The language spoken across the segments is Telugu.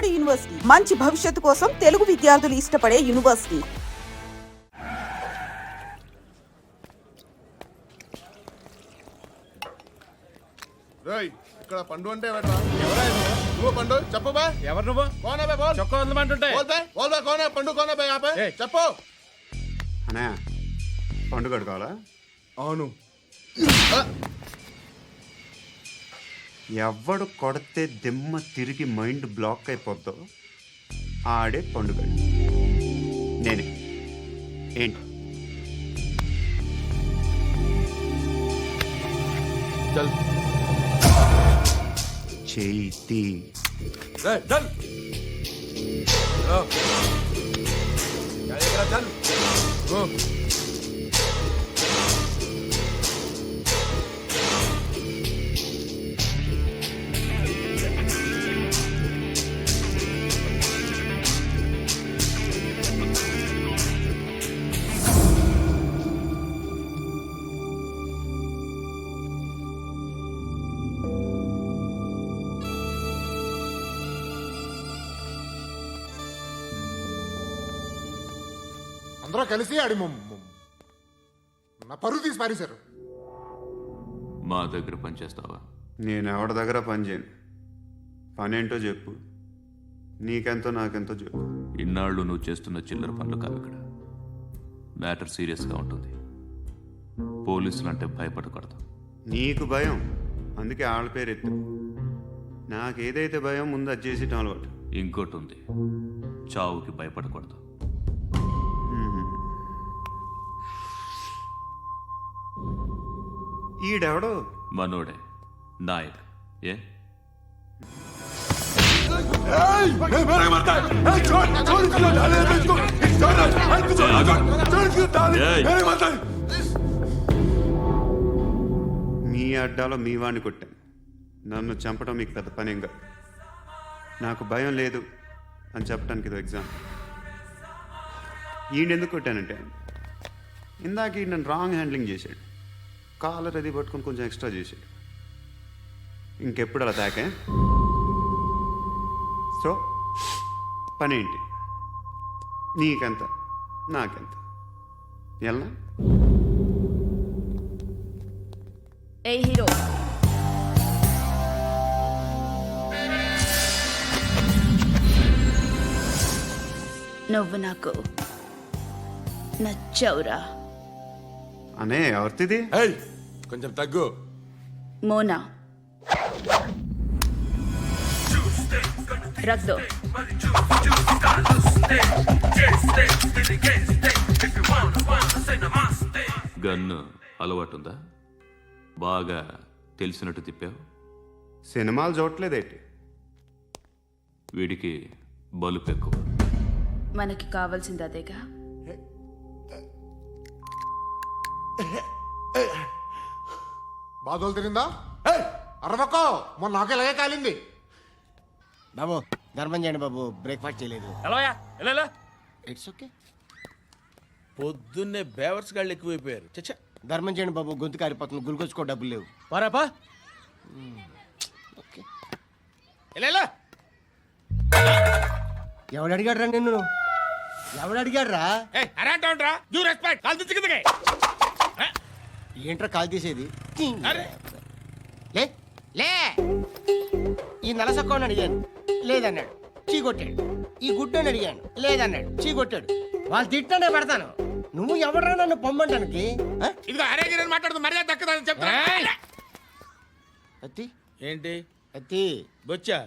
నాడు యూనివర్సిటీ మంచి భవిష్యత్తు కోసం తెలుగు విద్యార్థులు ఇష్టపడే యూనివర్సిటీ. ఇక్కడ పండు అంటే నువ్వు పండు చెప్పు బా. ఎవరు నువ్వు? కోనా బే బోల్. చొక్కా ఉందమంటుంటే కోనా పండు కోనా బే ఆపే చెప్పు. అనే పండు కడుకోవాలా? అవును. ఎవడు కొడితే దిమ్మ తిరిగి మైండ్ బ్లాక్ అయిపోద్దో ఆడే పండుగ. నేనే. ఏంటి చేతి అందరూ కలిసి ఆడి నా పరువు తీసి పారేశారు. మా దగ్గర పని చేస్తావా? నేను ఎవరి దగ్గర పని చేయను. పనేంటో చెప్పు. నీకెంతో నాకెంతో చెప్పు. ఇన్నాళ్ళు నువ్వు చేస్తున్న చిల్లర పనులు కావు. ఇక్కడ మ్యాటర్ సీరియస్గా ఉంటుంది. పోలీసులు అంటే భయపడకూడదు. నీకు భయం, అందుకే ఆళ్ళ పేరు ఎత్తు. నాకేదైతే భయం ముందు అది చేసేటం అలవాటు. ఇంకోటి ఉంది, చావుకి భయపడకూడదు. ఈడెవడో మనోడే నాయక్. ఏ మీ అడ్డాలో మీ వాడిని కొట్టాను. నన్ను చంపడం మీకు పెద్ద పనేం కాదు. నాకు భయం లేదు అని చెప్పడానికి ఇది ఎగ్జాంపుల్. ఈయనెందుకు కొట్టానంటే ఇందాక ఈ నన్ను రాంగ్ హ్యాండ్లింగ్ చేశాడు. కాలర్ అది పట్టుకొని కొంచెం ఎక్స్ట్రా చేశాడు. ఇంకెప్పుడు అలా తాకే. సో పనేంటి? నీకెంత నాకెంత ఎలా? ఏ హీరో, నువ్వు నాకు నచ్చవురా. అనే ఎవరిది? కొంచెం తగ్గు. మోనా రక్ దో. గన్ను అలవాటుందా? బాగా తెలిసినట్టు తిప్పావు. సినిమాలు చూడట్లేదేంటి? వీడికి బలుపు ఎక్కువ. మనకి కావాల్సింది అదేగా. బాధలు తిరిందా? అరవకో, మొన్న నాకు ఇలాగే కాలింది. బాబు ధర్మం చేయండి బాబు, బ్రేక్ఫాస్ట్ చేయలేదు. It's okay. పొద్దున్నే బేవర్స్ గాళ్ళు ఎక్కువైపోయారు. చచ్చా, ధర్మం చేయండి బాబు, గొంతు కారిపోతుంది. గుల్కొచ్చుకో డబ్బులు లేవు. పారాపా. ఓకే. ఎవడు అడిగాడు రా నిన్ను? ఎవడు అడిగాడు రా? ఏంట్రా కాల్ తీసేది? లే లే. ఈ నలసక్కని అడిగాను, లేదన్నాడు, చీ కొట్టాడు. ఈ గుడ్డని అడిగాను, లేదన్నాడు, చీ కొట్టాడు. వాళ్ళు తిట్టానే పడతాను. నువ్వు ఎవడరా నన్ను పొమ్మంటానికి? మాట్లాడుతూ మర్యాద దక్కదని చెప్తా. అత్తి ఏంటి అత్తి బొచ్చా?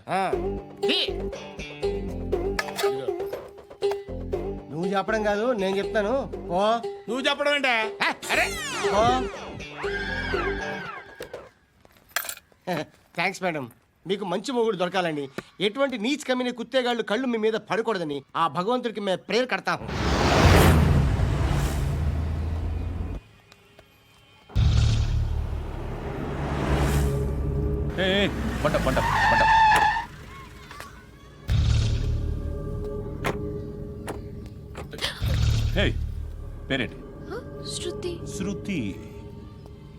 నువ్వు చెప్పడం కాదు, నేను చెప్తాను. ఓ నువ్వు చెప్పడం ఏంటే? అరే ఓ థ్యాంక్స్ మేడం. మీకు మంచి మొగుడు దొరకాలని, ఎటువంటి నీచ్ కమ్మిన కుత్తేగాళ్ళు కళ్ళు మీ మీద పడకూడదని ఆ భగవంతుడికి మేము ప్రేయర్ కడతాము. పేరేంటి? శృతి. శృతి.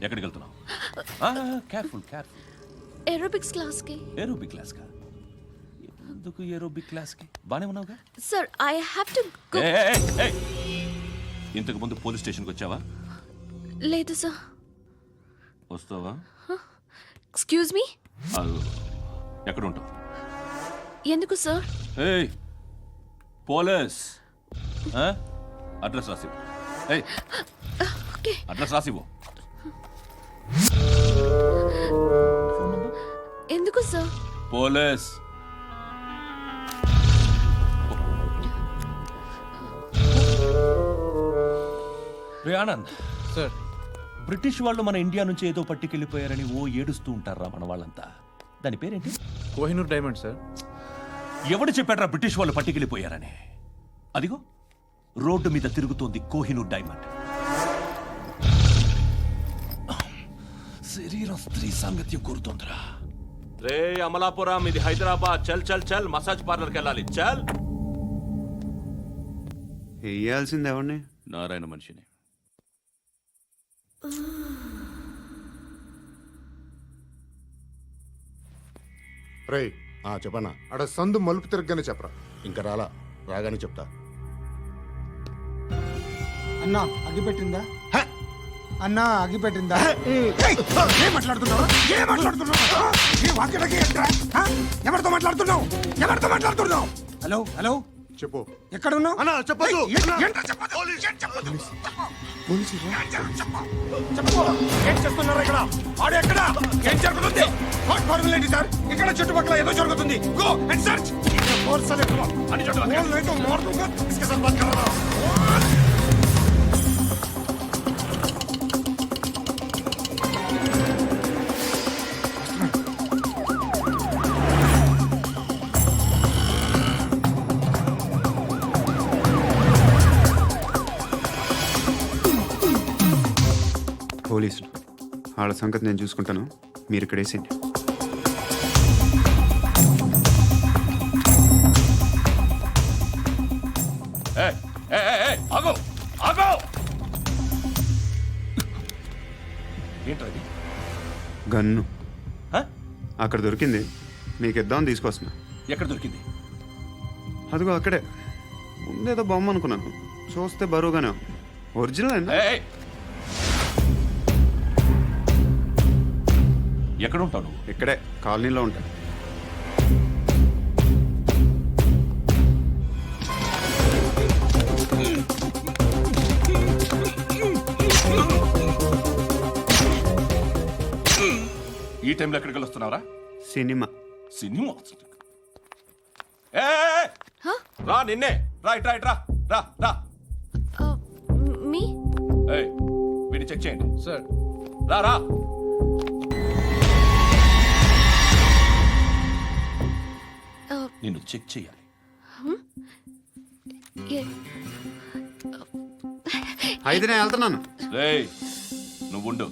ఎక్కడికి వెళ్తున్నావు? Careful careful. ఏరోబిక్స్ క్లాస్ కి. ఏరోబిక్ క్లాస్ కా? ఎందుకు ఏరోబిక్ క్లాస్కి బానే ఉన్నావుగా sir I have to go. ఏయ్, ఏయ్, ఏయ్. ఇంతకు ముందు పోలీస్ స్టేషన్కి వచ్చావా? లేదు సార్. వస్తావా? Excuse me. అదిగో. ఎక్కడ ఉంటావు? ఎందుకు సార్? ఏయ్ పోలీస్ ఆ? అడ్రస్ రాసివ్వు. ఏయ్ ఓకే. అడ్రస్ రాసివ్వు. ఎందుకు సార్? పోలీస్. రే ఆనంద్ సార్. బ్రిటిష్ వాళ్ళు మన ఇండియా నుంచి ఏదో పట్టుకెళ్ళిపోయారని ఓ ఏడుస్తూ ఉంటారా మన వాళ్ళంతా. దాని పేరేంటి? Kohinoor diamond sir. ఎవడు చెప్పాడ్రా బ్రిటిష్ వాళ్ళు పట్టుకెళ్ళిపోయారని? అదిగో రోడ్డు మీద తిరుగుతోంది కోహినూర్ డైమండ్. శరీరం స్త్రీ సాంగత్యం కోరుతోందిరా. రే అమలాపురం, ఇది హైదరాబాద్. చల్ చల్ చల్, మసాజ్ పార్లర్కి వెళ్ళాలి. చల్. వేయాల్సింది ఎవరిని? నారాయణ మనిషిని. రే చెప్పన్నా అడ సందు మలుపు తిరగగానే చెప్పరా. ఇంకా రాగానే చెప్తా. అన్నా అగ్గి పెట్టిందా? అన్నా అగ్గి పెట్టిందా? ఏం మాట్లాడుతున్నావు? ఎవరితో మాట్లాడుతున్నావు? హలో హలో, చెప్పు. ఎక్కడ ఉన్నావు? అన్నా చెప్పదు. ఏం చేస్తున్నారు ఇక్కడ? వాడు ఎక్కడ? ఏం జరుగుతుంది? వాట్ ఫార్మల్ ఏంటి సార్? ఇక్కడ చుట్టుపక్కల ఏదో జరుగుతుంది. Go and search. పోలీసులు వాళ్ళ సంగతి నేను చూసుకుంటాను, మీరు ఇక్కడ వేసేయండి. ఏయ్, ఏయ్, ఏయ్, ఏయ్, ఆగు, ఆగు. ఏంట్రా ఇది? గన్ను హ? అక్కడ దొరికింది, మీకు ఇద్దామని తీసుకొస్తున్నా. ఎక్కడ దొరికింది? అదిగో అక్కడే. ముందేదో బొమ్మ అనుకున్నాను, చూస్తే బరువుగానే ఉంది. ఒరిజినల్ అండి. ఏయ్, ఏయ్. ఎక్కడ ఉంటావు నువ్వు? ఇక్కడే కాలనీలో ఉంటాను. ఈ టైంలో ఎక్కడికి వస్తున్నావురా? సినిమా. సినిమా. ఏయ్, రా నిన్నే. రా ఇట్రా ఇట్రా. రా రా. మీ ఏయ్, వీడిని చెక్ చేయండి. సార్. రా రా. నిన్ను చెక్ చేయాలి. అయితే నేను వెళ్తున్నాను. రేయ్ నువ్వుండు.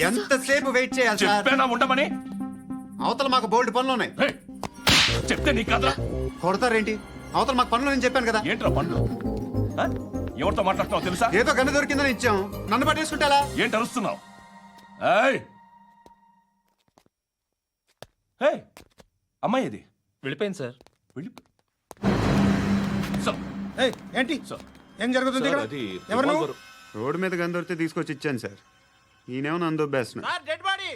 ఎంతసేపు వెయిట్ చేయాలి సార్? చెప్పేనా ఉండమని? అవతల మాకు బోల్డ్ పనులు ఉన్నాయి. రేయ్, చెప్తే నీకు కదరా. కొడతారేంటి? అవతల మాకు పనులు నేను చెప్పాను కదా. ఏంట్రా పండ్లు? ఆ? ఎవరితో మాట్లాడుతున్నావు తెలుసా? ఏదో గన్ను దొరికిందని ఇచ్చాం, నన్ను పట్టేసుకుంటా. ఏంటి అరుస్తున్నావు? ఏయ్, ఏయ్, అమ్మాయి ఇది వెళ్ళిపోయింది సార్. వెళ్ళి సార్. ఏయ్, ఏంటి సార్. ఏం జరుగుతుంది ఇక్కడ? ఎవరు నువ్వు? రోడ్డు మీద గన్ను దొరికితే తీసుకొచ్చి ఇచ్చాను సార్. ఈయనేమో నన్ను దొబ్బేస్తున్నా. Dead body.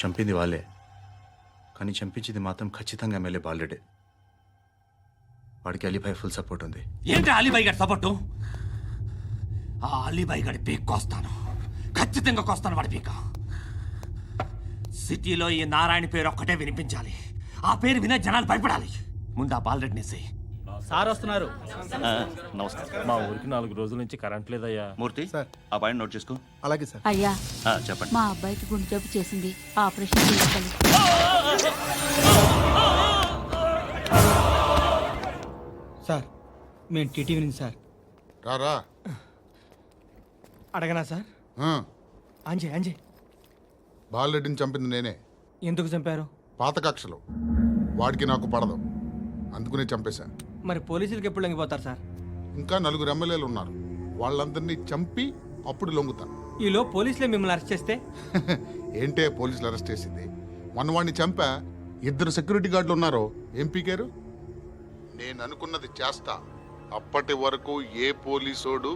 చంపింది వాళ్ళే, కానీ చంపించింది మాత్రం ఖచ్చితంగా ఎమ్మెల్యే బాలుడే. వాడికి అలీభాయ్ ఫుల్ సపోర్ట్ ఉంది. ఏంటి అలీబాయి గారి సపోర్టు? ఆ అలీబాయి గారి పీక్ కోస్తాను, ఖచ్చితంగా కోస్తాను వాడి పీక. సిటీలో ఈ నారాయణ పేరు ఒక్కటే వినిపించాలి. ఆ పేరు వినే జనాలు భయపడాలి. ముందు ఆ బాలరెడ్డిని సార్ వస్తున్నారు. నమస్కారం. మా ఊరికి 4 రోజుల నుంచి కరెంట్ లేదయ్యా. మూర్తి ఆ పాయింట్ నోట్ చేసుకో. అలాగే సార్. అయ్యా, చెప్పండి. మా అబ్బాయికి గుండె జబ్బు చేసింది, ఆపరేషన్ చేయాలి. సార్ మేము టీటీవీ నుంచి సార్. రా. అడగనా సార్? అంజే బాలరెడ్డిని చంపింది నేనే. ఎందుకు చంపారు? పాత కక్షలు. వాడికి నాకు పడదు, అందుకునే చంపేశా. మరి పోలీసులకి ఎప్పుడు లొంగిపోతారు సార్? ఇంకా 4 ఎమ్మెల్యేలు ఉన్నారు. వాళ్ళందరినీ చంపి అప్పుడు లొంగుతా. ఈలో పోలీసులే మిమ్మల్ని అరెస్ట్ చేస్తే? ఏంటే పోలీసులు అరెస్ట్ చేసింది? మొన్న వాడిని చంపా. 2 సెక్యూరిటీ గార్డులు ఉన్నారు. ఏం పీకారు? నేను అనుకున్నది చేస్తా. అప్పటి వరకు ఏ పోలీసోడు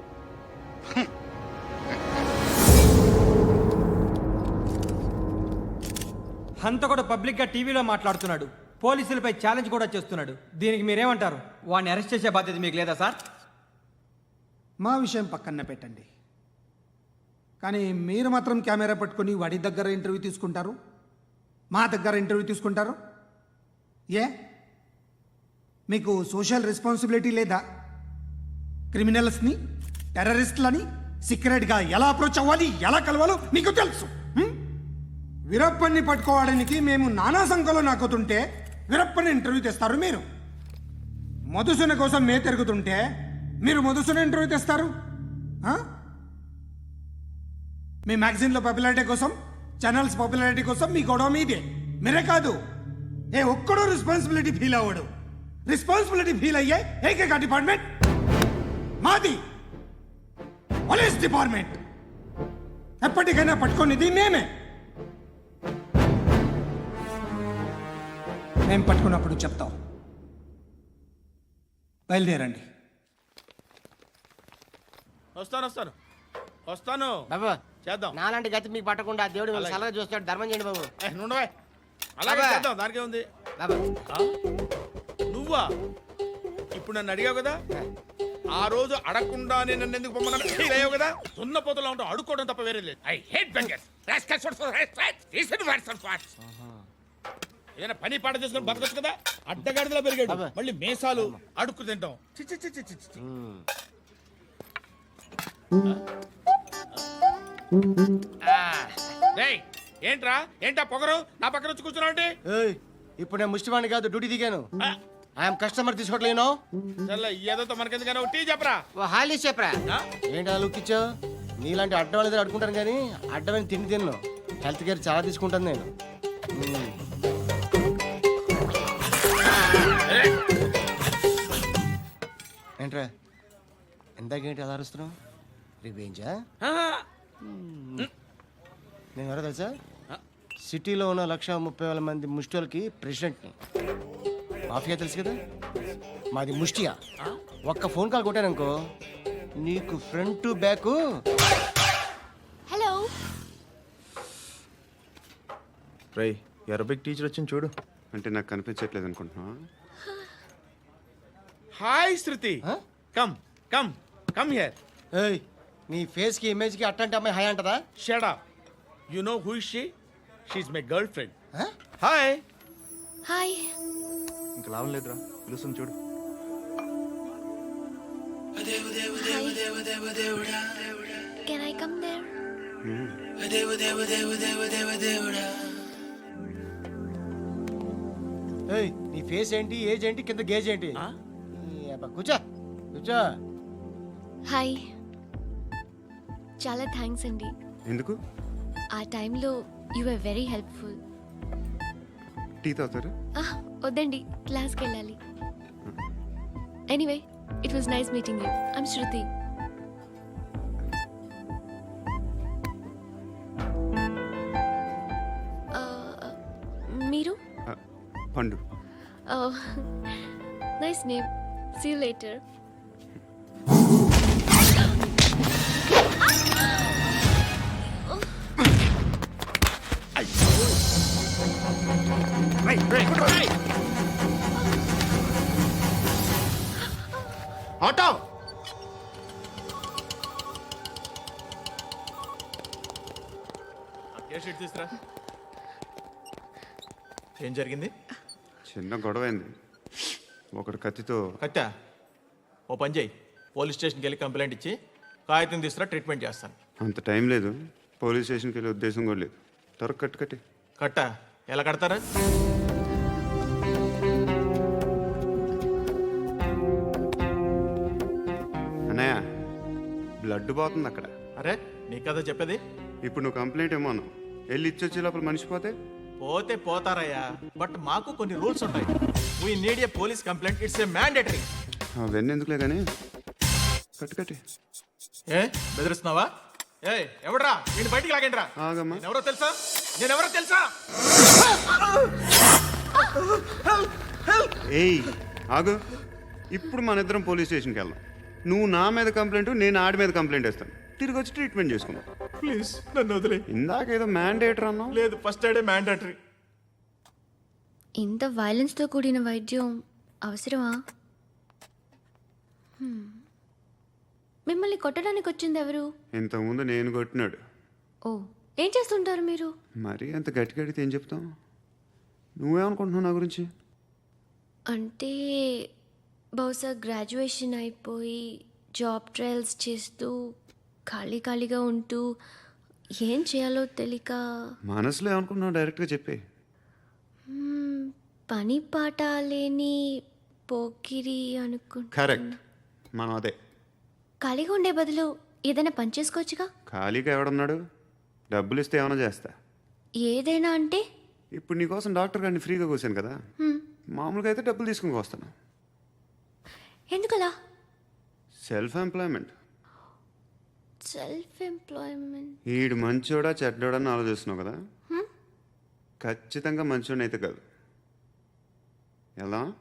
హంతకుడు పబ్లిక్ గా టీవీలో మాట్లాడుతున్నాడు, పోలీసులపై ఛాలెంజ్ కూడా చేస్తున్నాడు. దీనికి మీరేమంటారు? వాడిని అరెస్ట్ చేసే బాధ్యత మీకు లేదా సార్? మా విషయం పక్కన పెట్టండి, కానీ మీరు మాత్రం కెమెరా పట్టుకొని వాడి దగ్గర ఇంటర్వ్యూ తీసుకుంటారు, మా దగ్గర ఇంటర్వ్యూ తీసుకుంటారు. ఏ మీకు సోషల్ రెస్పాన్సిబిలిటీ లేదా? క్రిమినల్స్ని, టెర్రరిస్టులని సీక్రెట్గా ఎలా అప్రోచ్ అవ్వాలి, ఎలా కలవాలో మీకు తెలుసు. వీరప్పన్ని పట్టుకోవడానికి మేము నానా సంఖ్యలో నాకుతుంటే వీరప్పని ఇంటర్వ్యూ తెస్తారు మీరు. మధుసూన కోసం మే తిరుగుతుంటే మీరు మధుసూన ఇంటర్వ్యూ తెస్తారు. మీ మ్యాగజైన్లో పాపులారిటీ కోసం, ఛానల్స్ పాపులారిటీ కోసం మీ గొడవ మీదే. మీరే కాదు, ఏ ఒక్కడో రెస్పాన్సిబిలిటీ ఫీల్ అవ్వడు. రెస్పాన్సిబిలిటీ ఫీల్ అయ్యే ఏకైక డిపార్ట్మెంట్ మాది, పోలీస్ డిపార్ట్మెంట్. ఎప్పటికైనా పట్టుకునేది మేమే. మేము పట్టుకున్నప్పుడు చెప్తాం. బయలుదేరండి. వస్తాను బాబు. చేద్దాం. నాలాంటి గతి మీకు పట్టకుండా దేవుడు మిమ్మల్ని సలహా చూస్తాడు. ధర్మం చేయండి బాబు. అలాగే చేద్దాం, దానికే ఉంది. బాబు నువ్వా ఇప్పుడు నన్ను అడిగావు కదా, ఆ రోజు అడగకుండా నేను నన్ను ఎందుకు పొమ్మన్నాను ఫీల్ అయ్యావు కదా. సున్న పోతలో ఉంటావు, అడుక్కోవడం తప్ప వేరే లేదు. I hate bangers. ఏదైనా పని పాట చేసుకుని బతకొచ్చు కదా. అడ్డగాడిదలా పెరిగాడు, మళ్ళీ మేసాలు అడుక్కు తింటాం. చి చి చి చి చి చి. ఏంట్రా ఏంటా పొగరు నా పక్కన వచ్చి కూర్చున్నావు అంటే? ఇప్పుడు నేను ముష్టివాణి కాదు, డ్యూటీ దిగాను. ఐఎమ్ కస్టమర్ తీసుకోవట్లేను. ఏదో మనకెందుకైనా టీ చెప్పరా, హాలీ చెప్పరా. ఏంటి లుక్ ఇచ్చావు? నీలాంటి అడ్డం వాళ్ళ దగ్గర అడుకుంటాను, కానీ అడ్డమైన తిండి తిన్ను. హెల్త్ కేర్ చాలా తీసుకుంటాను నేను. ఏంట్రా ఎందాకేంటి అలా అరుస్తున్నావు? రివేంజా? నేను ఎవరో తెలుసా? సిటీలో ఉన్న 130,000 మంది ముష్టిలకి ప్రెసిడెంట్ని. మాఫియా తెలుసు కదా, మాది ముష్టియా. ఒక్క ఫోన్ కాల్ కొట్టాననుకో, నీకు ఫ్రంట్ టు బ్యాక్. హలో రై అరబిక్ టీచర్ వచ్చింది చూడు. అంటే నాకు కనిపించట్లేదు అనుకుంటున్నా. Hi Shruti, come come come here. ఏయ్, నీ ఫేస్ కి ఇమేజ్ కి అట్టంటే అమ్మాయి హాయ్ అంటదా? Shut up. You know who is she? She is my girlfriend. Hi. Hi. ఇంకా లాభం లేదురా, పిలుస్తుంది చూడు. Can I come there? ఏయ్, నీ ఫేస్ ఏంటి, ఏజ్ ఏంటి, కింద గేజ్ ఏంటి? కూర్చో కూర్చో. హాయ్, చాలా థ్యాంక్స్ అండి. ఎందుకు? ఆ టైంలో you are very helpful. Tea తాగుతారా? వద్దండి, క్లాస్కి వెళ్ళాలి. Anyway, it was nice meeting you. I'm Shruti. మీరు? Pandu. Nice name. See you later. Auto తీసుకురా. ఏం జరిగింది? చిన్న గొడవ అయింది. ఒకడు కత్తితో. కట్టా, ఓ పని చేయి, పోలీస్ స్టేషన్కి వెళ్ళి కంప్లైంట్ ఇచ్చి కాగితం తీసుకురా, ట్రీట్మెంట్ చేస్తాను. అంత టైం లేదు, పోలీస్ స్టేషన్కి వెళ్ళే ఉద్దేశం కూడా లేదు. త్వరగా కట్టి. కట్టా ఎలా కడతారా? అన్నయ్య, బ్లడ్ పోతుంది అక్కడ. అరే నీ కదా చెప్పేది. ఇప్పుడు నువ్వు కంప్లైంట్ ఏమో అన్నావు, వెళ్ళి ఇచ్చొచ్చే లోపల మనిషి పోతే పోతే పోతారయ్యా, బట్ మాకు కొన్ని రూల్స్ ఉంటాయి. We need a police complaint, it's a mandatory. అవన్నీ ఎందుకులే కానీ కట్టి ఏ బెదిరిస్తున్నావా? ఏ ఎవడ్రా నేను బయటికి లాగండిరా. ఆగమ్మా. ఎవరో తెలుసా? నేనెవరో తెలుసా? ఏయ్ ఆగు. ఇప్పుడు మన ఇద్దరం పోలీస్ స్టేషన్కి వెళ్దాం. నువ్వు నా మీద కంప్లైంట్, నేను ఆడి మీద కంప్లైంట్ వేస్తాను. తిరిగి వచ్చి ట్రీట్మెంట్ చేసుకుందాం. ప్లీజ్ నన్ను వదిలే. ఇందాక ఏదో మ్యాండేటర్ అన్నావు. లేదు, ఫస్ట్ ఎయిడే మ్యాండేటరీ. ఇంత వైలెన్స్తో కూడిన వైద్యం అవసరమా? మిమ్మల్ని కొట్టడానికి వచ్చింది ఎవరు? ఇంతకుముందు నేను కొట్టినాడు. ఓ, ఏం చేస్తుంటారు మీరు? మరి అంత గట్టి గడితే ఏం చెప్తావు? నువ్వేమనుకుంటున్నావు నా గురించి? అంటే బహుశా గ్రాడ్యుయేషన్ అయిపోయి జాబ్ ట్రయల్స్ చేస్తూ ఖాళీగా ఉంటూ ఏం చేయాలో తెలియక మనసులో ఏమనుకుంటున్నావు డైరెక్ట్గా చెప్పే. పని పాట లేని పోకిరి అనుకుంటా. కరెక్ట్, మనం అదే. ఖాళీగా ఉండే బదులు ఏదైనా పని చేసుకోవచ్చుగా. ఖాళీగా ఎవడున్నాడు? డబ్బులు ఇస్తే ఏమైనా చేస్తా. ఏదైనా అంటే? ఇప్పుడు నీకోసం డాక్టర్ గారిని ఫ్రీగా కూర్చాను కదా, హ్మ్, మామూలుగా అయితే డబ్బులు తీసుకుని వస్తాను. ఎందుకలా? Self employment. Self employment. ఈడు మంచోడా చెడ్డోడా అని ఆలోచిస్తున్నావు కదా. ఖచ్చితంగా మంచోడని అయితే కాదు. ఎలా?